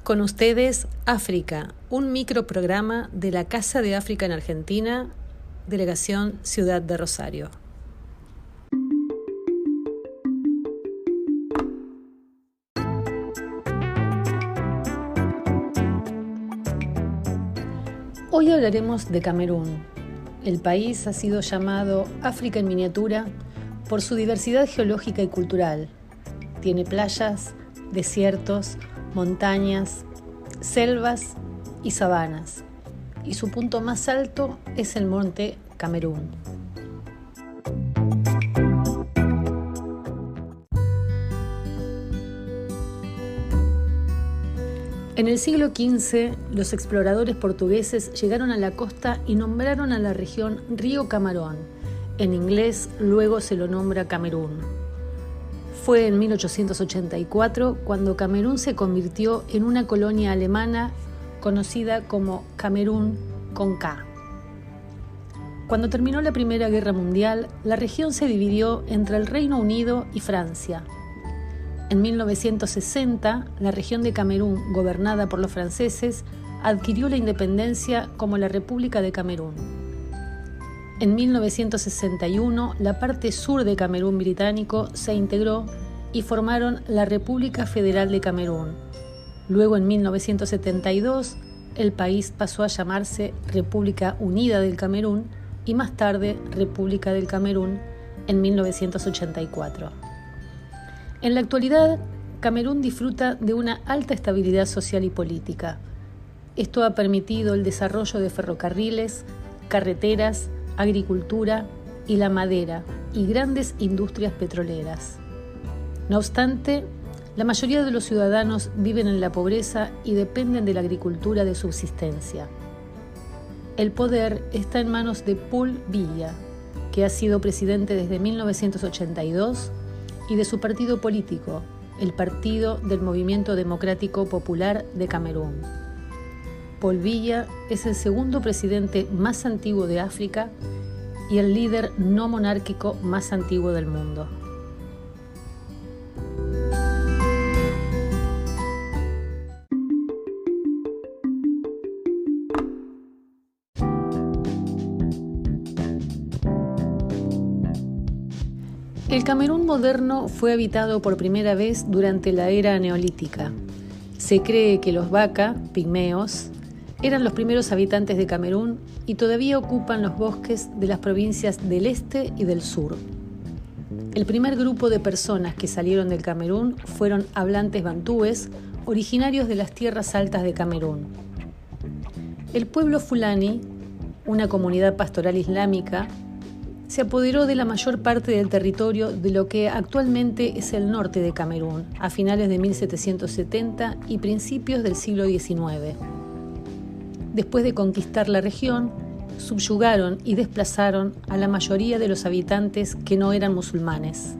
Con ustedes, África, un microprograma de la Casa de África en Argentina, Delegación Ciudad de Rosario. Hoy hablaremos de Camerún. El país ha sido llamado África en miniatura por su diversidad geológica y cultural. Tiene playas, desiertos, montañas, selvas y sabanas, y su punto más alto es el monte Camerún. En el siglo XV, los exploradores portugueses llegaron a la costa y nombraron a la región Río Camarón. En inglés, luego se lo nombra Camerún. Fue en 1884 cuando Camerún se convirtió en una colonia alemana conocida como Camerún con K. Cuando terminó la Primera Guerra Mundial, la región se dividió entre el Reino Unido y Francia. En 1960, la región de Camerún, gobernada por los franceses, adquirió la independencia como la República de Camerún. En 1961, la parte sur de Camerún británico se integró y formaron la República Federal de Camerún. Luego, en 1972, el país pasó a llamarse República Unida del Camerún y más tarde República del Camerún en 1984. En la actualidad, Camerún disfruta de una alta estabilidad social y política. Esto ha permitido el desarrollo de ferrocarriles, carreteras, agricultura y la madera y grandes industrias petroleras. No obstante, la mayoría de los ciudadanos viven en la pobreza y dependen de la agricultura de subsistencia. El poder está en manos de Paul Biya, que ha sido presidente desde 1982, y de su partido político, el Partido del Movimiento Democrático Popular de Camerún. Paul Biya es el segundo presidente más antiguo de África y el líder no monárquico más antiguo del mundo. El Camerún moderno fue habitado por primera vez durante la era neolítica. Se cree que los Baka, pigmeos, eran los primeros habitantes de Camerún y todavía ocupan los bosques de las provincias del este y del sur. El primer grupo de personas que salieron del Camerún fueron hablantes bantúes, originarios de las tierras altas de Camerún. El pueblo fulani, una comunidad pastoral islámica, se apoderó de la mayor parte del territorio de lo que actualmente es el norte de Camerún, a finales de 1770 y principios del siglo XIX. Después de conquistar la región, subyugaron y desplazaron a la mayoría de los habitantes que no eran musulmanes.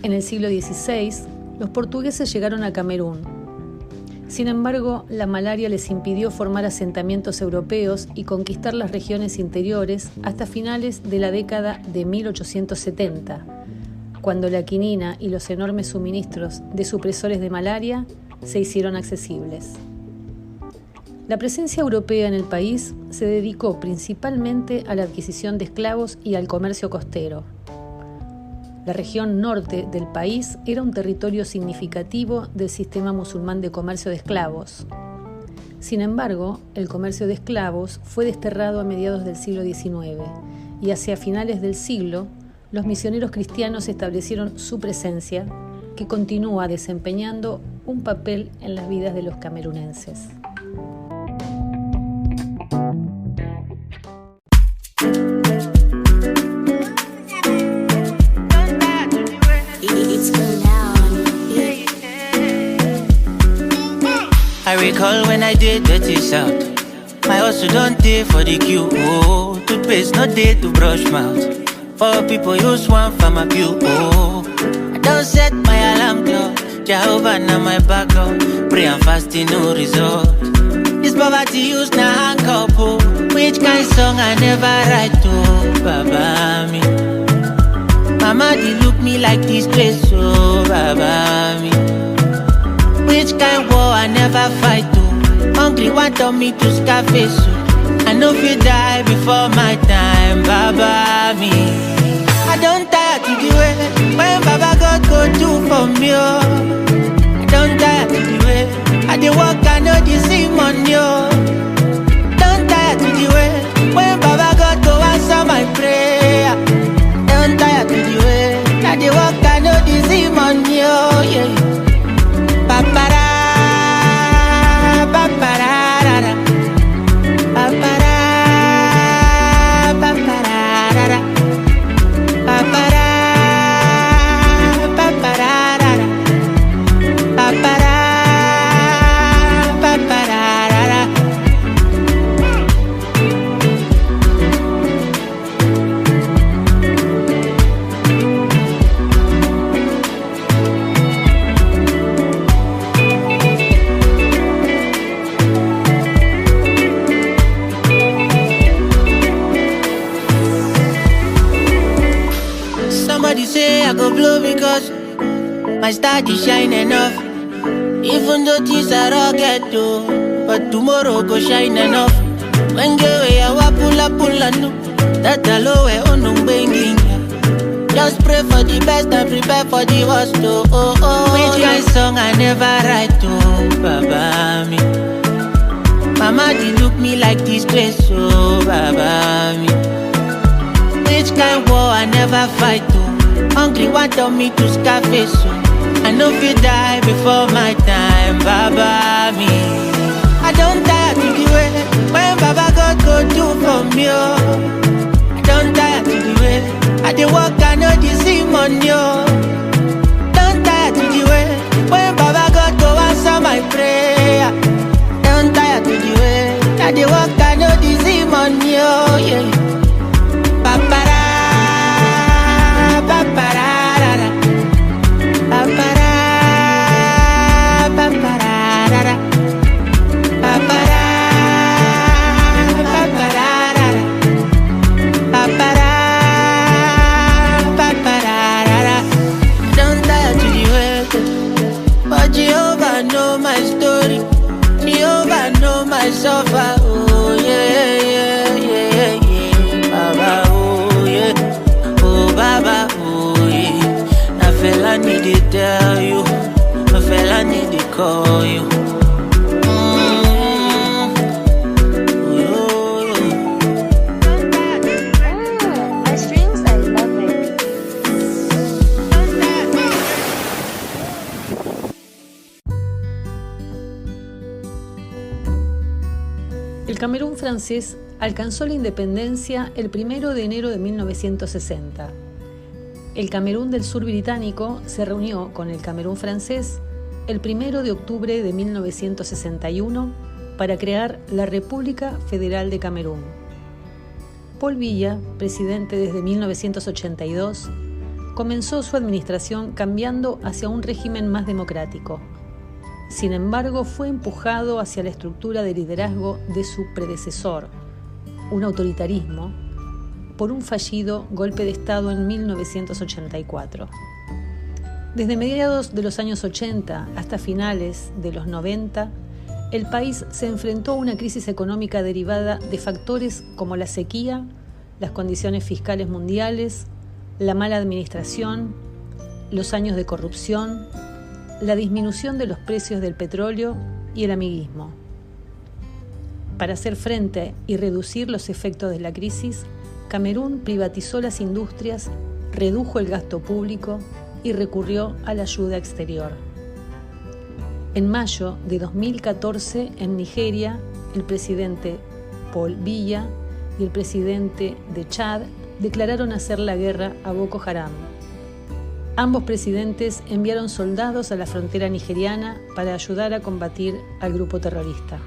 En el siglo XVI, los portugueses llegaron a Camerún. Sin embargo, la malaria les impidió formar asentamientos europeos y conquistar las regiones interiores hasta finales de la década de 1870, cuando la quinina y los enormes suministros de supresores de malaria se hicieron accesibles. La presencia europea en el país se dedicó principalmente a la adquisición de esclavos y al comercio costero. La región norte del país era un territorio significativo del sistema musulmán de comercio de esclavos. Sin embargo, el comercio de esclavos fue desterrado a mediados del siglo XIX y hacia finales del siglo, los misioneros cristianos establecieron su presencia, que continúa desempeñando un papel en las vidas de los camerunenses. I recall when I did dirty south. My hustle don't day for the queue. Oh, toothpaste no day to brush mouth. For people use one for my pew. Oh, I don't set my alarm clock. Jehovah now my backup. Pray and fasting no result. This poverty use na handcuff. Oh, which kind song I never write to Baba me. Mama they look me like this place. Oh Baba me. Which kind war I never fight to? Hungry want on me to Scarface. I know if you die before my time, Baba me. I don't tire to the way when Baba God go do for me. Oh. I don't tire to the way I dey walk, I know the same money. Oh. Don't tire to the way when Baba God go answer my prayer. Don't tire to the way I dey walk, I know the same money. Oh yeah. Papara, papara, papara, papara, papara, papara, papara, papara. Somebody say I go blow because my star is shine enough. Even though things are rugged though, but tomorrow go shine enough. When you way I pull up no, that alone on banging. Just pray for the best and prepare for the worst oh, oh, oh. Which kind song I never write to, Baba me. Mama did look me like this place, oh Baba me. Which kind war I never fight to? Hungry want on me to Scarface. I know if you die before my time, Baba me. I don't tire to the way when Baba God go do for me. Oh. I don't tire to the way I dey walk, I know the same money. Oh. Don't tire to the way when Baba God go answer my prayer. Don't tire to the way I dey walk, I know the same money. Oh yeah. Papara, papara, papara, papara, papara, papara, papara. Don't tire to the way, but Jehovah know my story. Jehovah know my suffer. Oh yeah, yeah, yeah, yeah, Baba. Baba, oh yeah. I feel I need to tell you, I feel I need to call you. My strings are lovely. El Camerún francés alcanzó la independencia el 1 de enero de 1960. El Camerún del Sur británico se reunió con el Camerún francés el 1 de octubre de 1961 para crear la República Federal de Camerún. Paul Biya, presidente desde 1982, comenzó su administración cambiando hacia un régimen más democrático. Sin embargo, fue empujado hacia la estructura de liderazgo de su predecesor, un autoritarismo, por un fallido golpe de Estado en 1984. Desde mediados de los años 80 hasta finales de los 90, el país se enfrentó a una crisis económica derivada de factores como la sequía, las condiciones fiscales mundiales, la mala administración, los años de corrupción, la disminución de los precios del petróleo y el amiguismo. Para hacer frente y reducir los efectos de la crisis, Camerún privatizó las industrias, redujo el gasto público y recurrió a la ayuda exterior. En mayo de 2014, en Nigeria, el presidente Paul Biya y el presidente de Chad declararon hacer la guerra a Boko Haram. Ambos presidentes enviaron soldados a la frontera nigeriana para ayudar a combatir al grupo terrorista.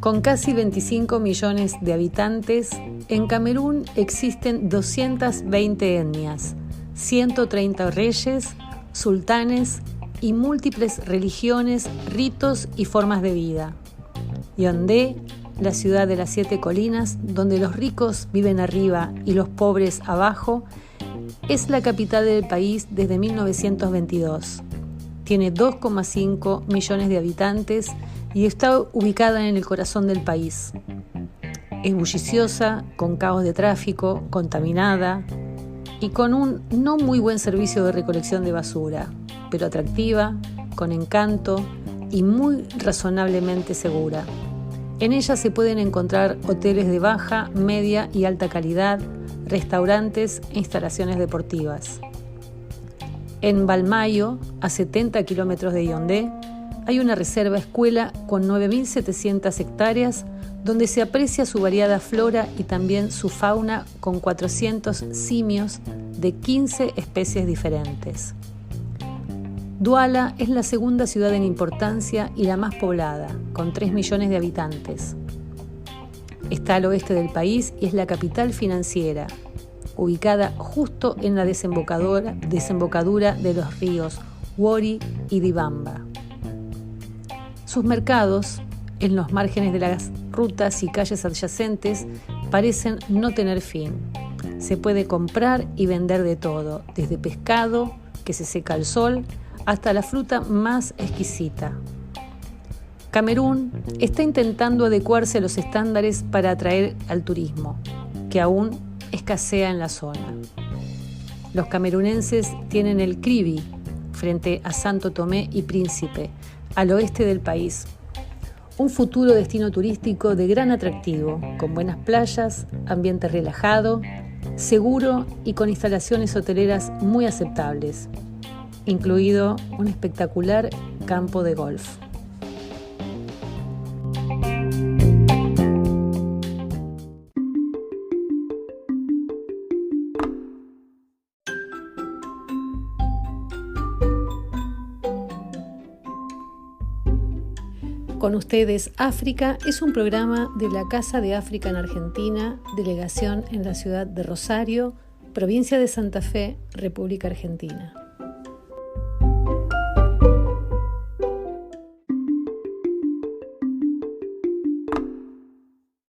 Con casi 25 millones de habitantes, en Camerún existen 220 etnias, 130 reyes, sultanes y múltiples religiones, ritos y formas de vida. Yaoundé, la ciudad de las 7 colinas, donde los ricos viven arriba y los pobres abajo, es la capital del país desde 1922. Tiene 2,5 millones de habitantes y está ubicada en el corazón del país. Es bulliciosa, con caos de tráfico, contaminada y con un no muy buen servicio de recolección de basura, pero atractiva, con encanto y muy razonablemente segura. En ella se pueden encontrar hoteles de baja, media y alta calidad, restaurantes e instalaciones deportivas. En Balmayo, a 70 kilómetros de Yaoundé, hay una reserva escuela con 9.700 hectáreas donde se aprecia su variada flora y también su fauna con 400 simios de 15 especies diferentes. Douala es la segunda ciudad en importancia y la más poblada, con 3 millones de habitantes. Está al oeste del país y es la capital financiera, ubicada justo en la desembocadura de los ríos Wori y Dibamba. Sus mercados, en los márgenes de las rutas y calles adyacentes, parecen no tener fin. Se puede comprar y vender de todo, desde pescado que se seca al sol hasta la fruta más exquisita. Camerún está intentando adecuarse a los estándares para atraer al turismo, que aún escasea en la zona. Los camerunenses tienen el Kribi, frente a Santo Tomé y Príncipe, al oeste del país. Un futuro destino turístico de gran atractivo, con buenas playas, ambiente relajado, seguro y con instalaciones hoteleras muy aceptables, incluido un espectacular campo de golf. Con ustedes, África es un programa de la Casa de África en Argentina, delegación en la ciudad de Rosario, provincia de Santa Fe, República Argentina.